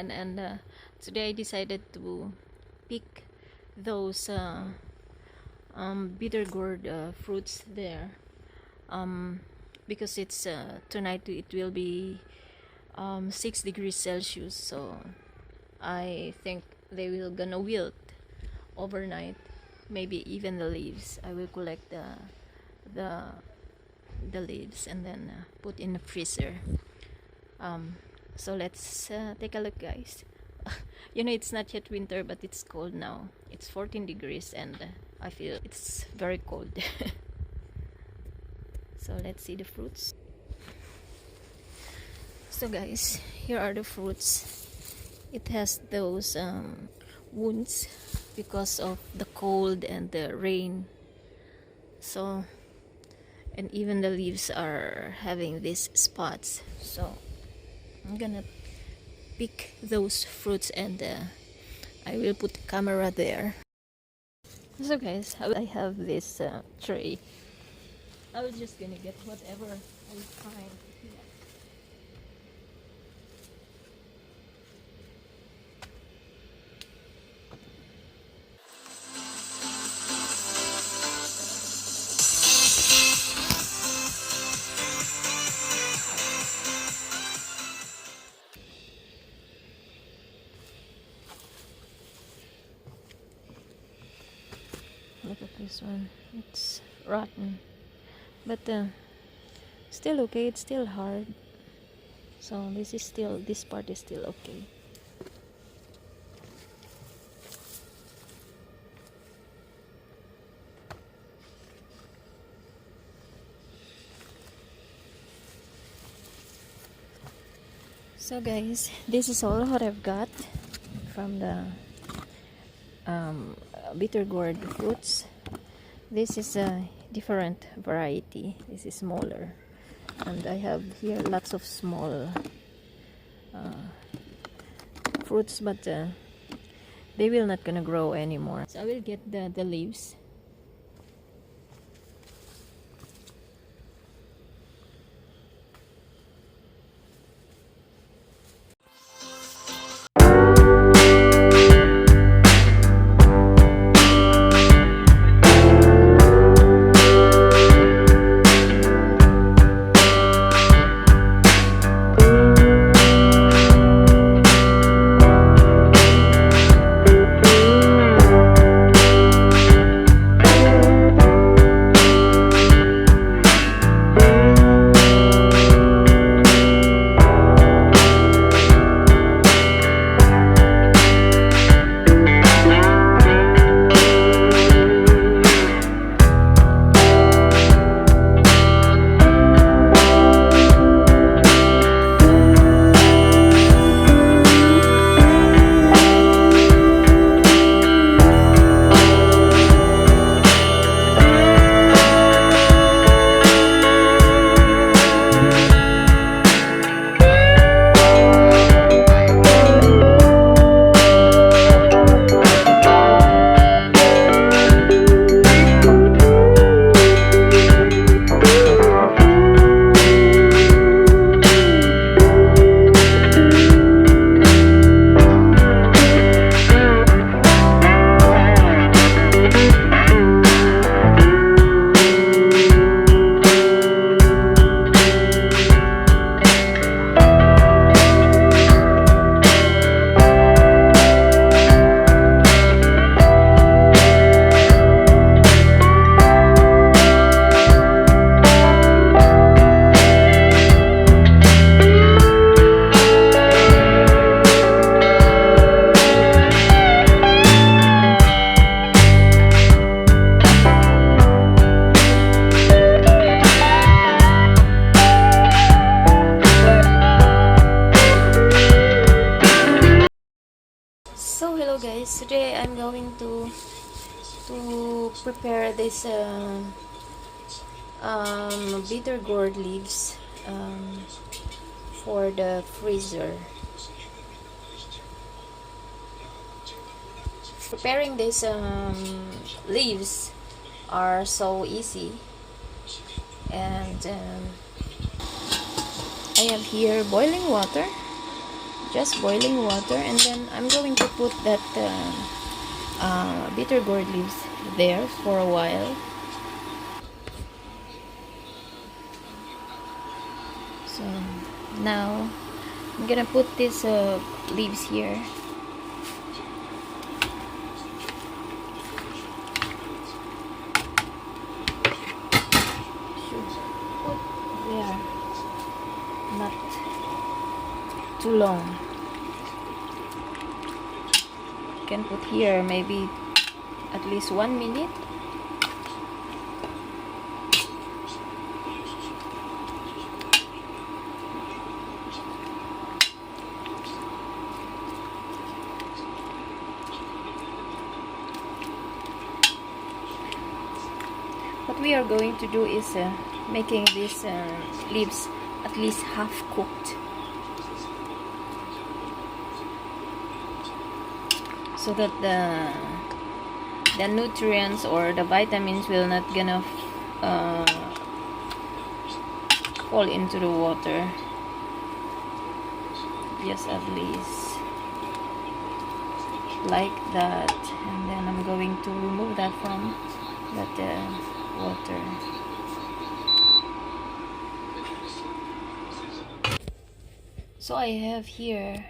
again, and today I decided to pick those Bittergourd fruits there, because it's tonight it will be 6 degrees Celsius, so I think they will gonna wilt overnight. Maybe even the leaves. I will collect the the leaves and then put in the freezer. So let's take a look, guys. It's not yet winter, but it's cold now. It's 14 degrees and I feel it's very cold. So let's see the fruits. So guys, here are the fruits. It has those wounds because of the cold and the rain. So, and even the leaves are having these spots. So I'm gonna pick those fruits and I will put the camera there. So guys, I have this tray. I was just gonna get whatever I find here. Look at this one. It's rotten, but still okay. It's still hard. So this part is still okay. So guys, this is all what I've got from the Bittergourd fruits. This is a different variety. This is smaller, and I have here lots of small fruits, but they will not gonna grow anymore. So I will get the leaves. So hello guys, today I'm going to prepare this Bittergourd leaves for the freezer. Preparing these leaves are so easy, and I have here boiling water. just boiling water, and then I'm going to put that bitter gourd leaves there for a while. So now I'm gonna put these leaves here. Should put there, not too long. Can put here maybe at least 1 minute. What we are going to do is making these leaves at least half cooked, so that the nutrients or the vitamins will not gonna fall into the water. Just at least like that, and then I'm going to remove that from that water. So I have here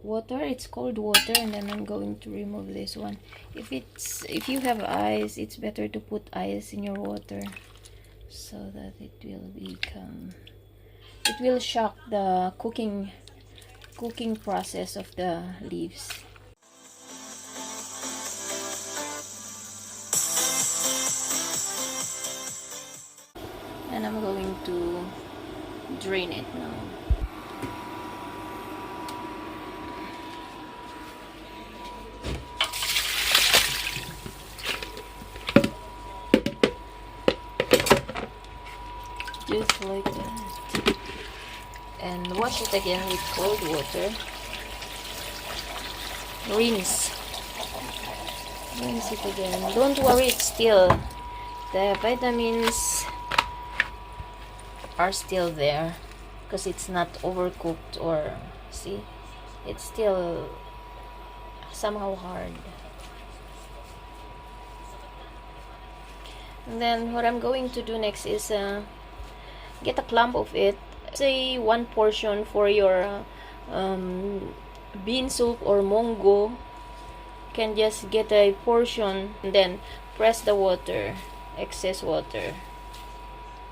water. It's cold water, and then I'm going to remove this one. If you have ice, it's better to put ice in your water, so that it will shock the cooking process of the leaves. And I'm going to drain it now. Just like that. And wash it again with cold water. Rinse it again. Don't worry, it's still, the vitamins are still there, because it's not overcooked, or see, it's still somehow hard. And then what I'm going to do next is get a clump of it. Say 1 portion for your bean soup or mongo. Can just get a portion, and then press the water, excess water,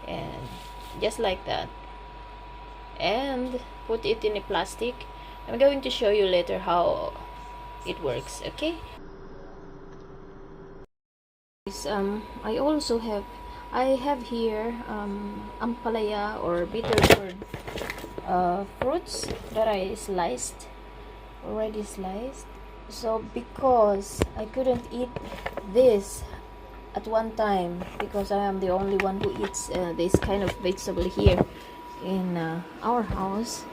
and just like that, and put it in a plastic. I'm going to show you later how it works, okay? I have here ampalaya or bittergourd fruits that I already sliced. So because I couldn't eat this at one time, because I am the only one who eats this kind of vegetable here in our house,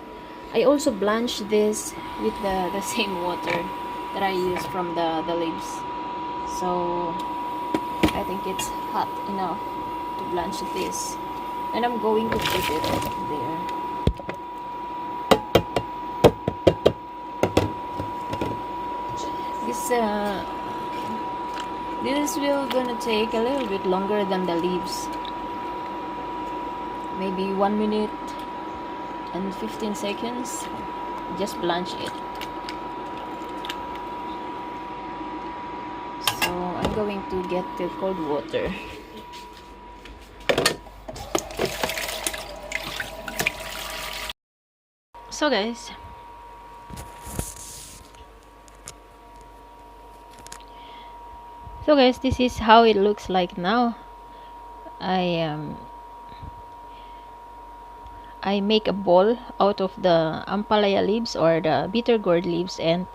I also blanched this with the same water that I used from the leaves. So I think it's hot enough to blanch this, and I'm going to put it there. This will gonna take a little bit longer than the leaves, maybe 1 minute and 15 seconds. Just blanch it. So I'm going to get the cold water. So guys, this is how it looks like now. I make a ball out of the ampalaya leaves or the bittergourd leaves, and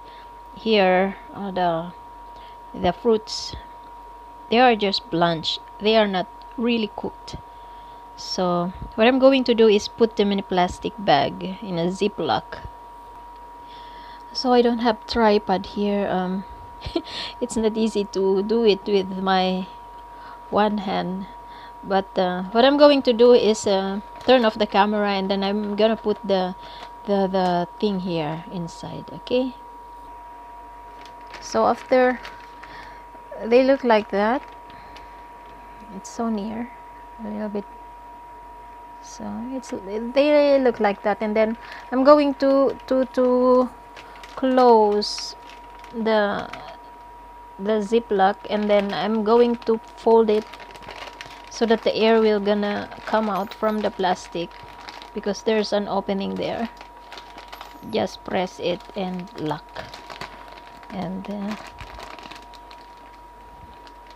here are the fruits. They are just blanched. They are not really cooked. So what I'm going to do is put them in a plastic bag, in a ziplock. So I don't have tripod here. It's not easy to do it with my one hand, But what I'm going to do is turn off the camera, and then I'm gonna put the thing here inside. Okay, so after they look like that, it's so near, a little bit, so they look like that. And then I'm going to close the ziplock, and then I'm going to fold it so that the air will gonna come out from the plastic, because there's an opening there. Just press it and lock, and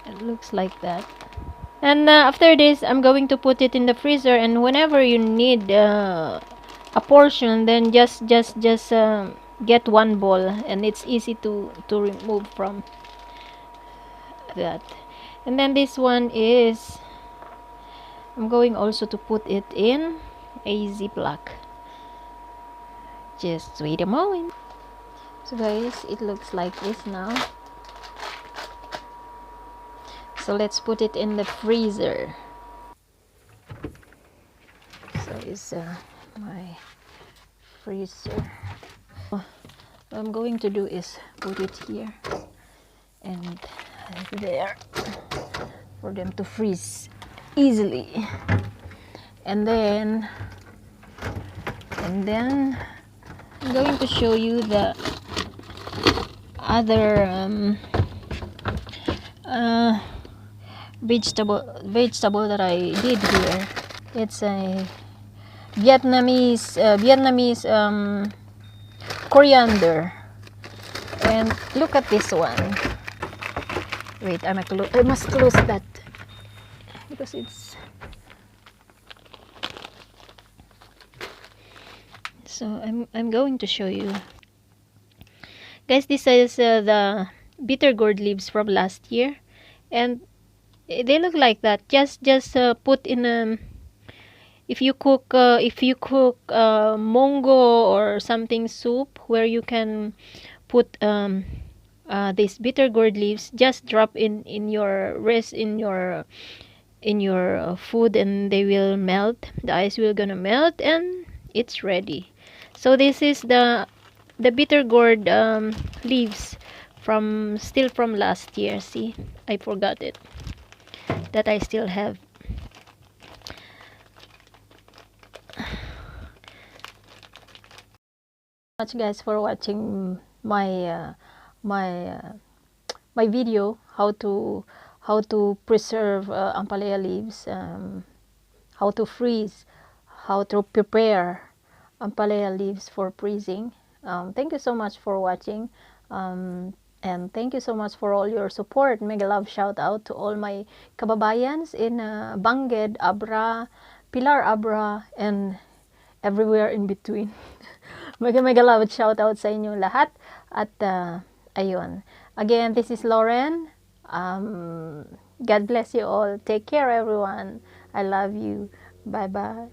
it looks like that. And after this, I'm going to put it in the freezer, and whenever you need a portion, then just get one bowl, and it's easy to remove from that. And then this one is, I'm going also to put it in a ziplock. Just wait a moment. So guys, it looks like this now. So let's put it in the freezer. So it's my freezer. What I'm going to do is put it here and there for them to freeze easily. And then I'm going to show you the other vegetable that I did here. It's a Vietnamese coriander. And look at this one. Wait, I must close that because it's so. I'm going to show you, guys. This is the Bittergourd leaves from last year, and they look like that. Just put in if you cook mongo or something soup where you can put these Bittergourd leaves, just drop in your food, and they will melt. The ice will gonna melt, and it's ready. So this is the Bittergourd leaves from still from last year. See, I forgot it, that I still have. Much guys for watching my my video how to preserve ampalaya leaves, how to freeze, how to prepare ampalaya leaves for freezing. Thank you so much for watching, and thank you so much for all your support. Mega love shout out to all my kababayans in Bangged, Abra, Pilar, Abra, and everywhere in between. Mega love shout out sa inyo lahat. At ayun. Again, this is Lauren. God bless you all. Take care everyone. I love you. Bye bye.